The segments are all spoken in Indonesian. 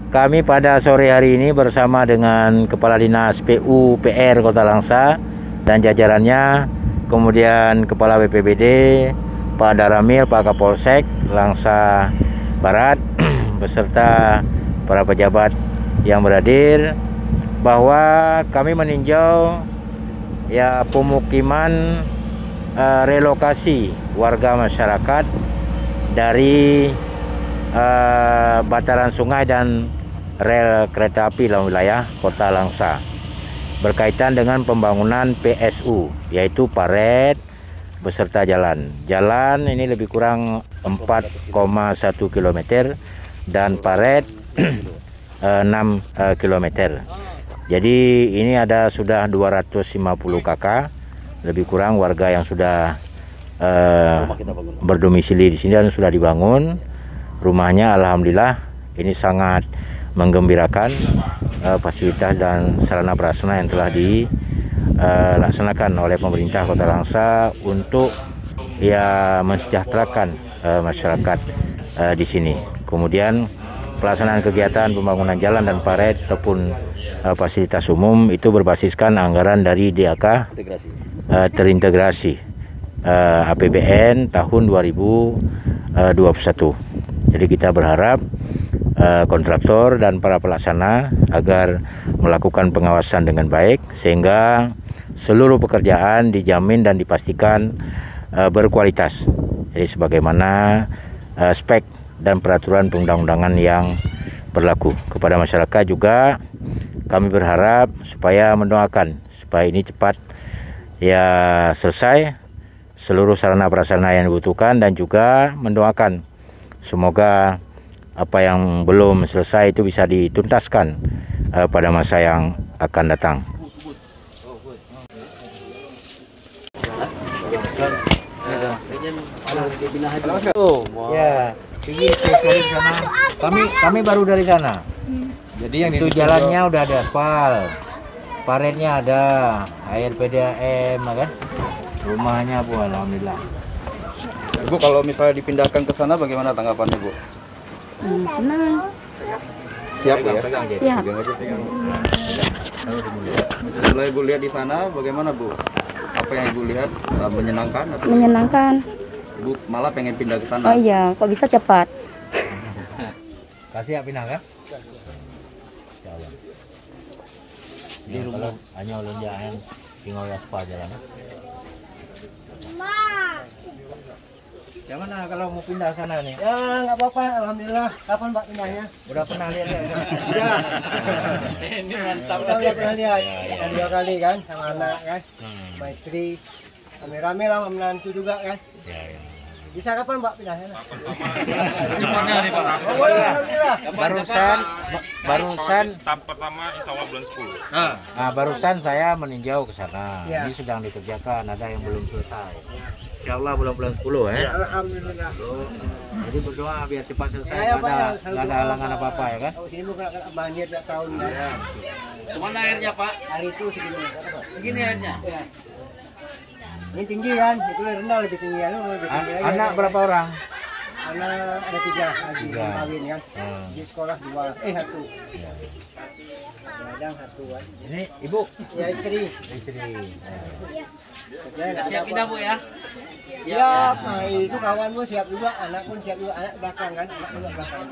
kami pada sore hari ini bersama dengan Kepala Dinas PUPR Kota Langsa dan jajarannya, kemudian Kepala BPBD, Pak Daramil, Pak Kapolsek Langsa Barat, beserta para pejabat yang berhadir, bahwa kami meninjau ya pemukiman relokasi warga masyarakat dari bataran sungai dan rel kereta api dalam wilayah Kota Langsa berkaitan dengan pembangunan PSU, yaitu paret beserta jalan. Jalan ini lebih kurang 4,1 km dan paret 6 km. Jadi ini ada sudah 250 kakak, lebih kurang warga yang sudah berdomisili di sini dan sudah dibangun rumahnya. Alhamdulillah, ini sangat menggembirakan fasilitas dan sarana prasarana yang telah dilaksanakan oleh pemerintah Kota Langsa untuk ya mensejahterakan masyarakat di sini. Kemudian pelaksanaan kegiatan pembangunan jalan dan paret ataupun fasilitas umum itu berbasiskan anggaran dari DAK terintegrasi APBN tahun 2021. Jadi kita berharap kontraktor dan para pelaksana agar melakukan pengawasan dengan baik sehingga seluruh pekerjaan dijamin dan dipastikan berkualitas. Jadi sebagaimana spek dan peraturan perundang-undangan yang berlaku. Kepada masyarakat juga kami berharap supaya mendoakan supaya ini cepat ya selesai seluruh sarana prasarana yang dibutuhkan, dan juga mendoakan semoga apa yang belum selesai itu bisa dituntaskan pada masa yang akan datang. Ya, kami baru dari sana. Jadi yang itu jalannya udah ada aspal, paretnya ada, air PDAM, kan? Rumahnya Bu, alhamdulillah. Ibu, kalau misalnya dipindahkan ke sana bagaimana tanggapannya, Bu? Senang. Siap ya? Siap. Setelah Ibu lihat di sana bagaimana, Bu? Apa yang Ibu lihat menyenangkan atau Menyenangkan. Ibu malah pengen pindah ke sana? Oh iya, kok bisa cepat? Kasih ya pindah kan? Di rumah hanya lonjakan tinggal aspal jalan. Yang mana kalau mau pindah sana nih? Ya nggak apa-apa, alhamdulillah. Kapan Pak pindahnya? Udah pernah lihat ya? Ya. Ini mantap. Udah pernah lihat. Kan 2 kali kan sama anak kan. Maitri. Rame-rame lah sama menantu juga kan. Bisa kapan Pak pindahnya? Cepatnya nih, Pak. Oh, boleh, alhamdulillah. Barusan tahap pertama insya Allah bulan 10. Nah, barusan saya meninjau ke sana. Ya. Ini sedang dikerjakan, ada yang belum selesai. Insya Allah bulan 10 ya. Alhamdulillah. Jadi berdoa biar cepat selesai, Ya, Pak, ya. nggak ada halangan apa-apa ya kan? Oh, sini bukan banjir tiap tahun kan. Cuman airnya, Pak. Hari itu segini. Segini airnya. Ya. Ini tinggi kan, itu rendah lebih tinggi kan, lebih tinggi lagi. Anak berapa orang? Anak ada 3 lagi 3. kawin kan. Di sekolah 2, 1. Kadang 1 kan. Ini ibu? Ya istri. Istri. Siap pindah, Bu ya? Siap, nah itu kawan gue siap juga, anak pun siap juga, anak belakang kan, anak juga belakang.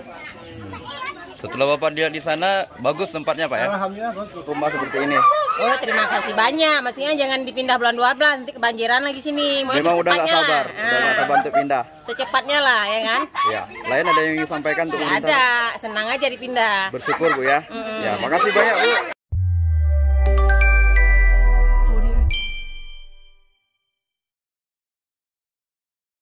Setelah Bapak lihat di sana, bagus tempatnya, Pak ya? Alhamdulillah bagus. Rumah seperti ini. Oh, terima kasih banyak. Maksudnya jangan dipindah bulan 12, nanti kebanjiran lagi sini. Mau Memang udah nggak secepatnya sabar, lah. udah nggak sabar untuk pindah. Secepatnya lah, ya kan? Ya, lain ada yang ingin disampaikan untuk Nggak pemerintah? ada, senang aja dipindah. Bersyukur, Bu ya. Ya, makasih banyak, Bu.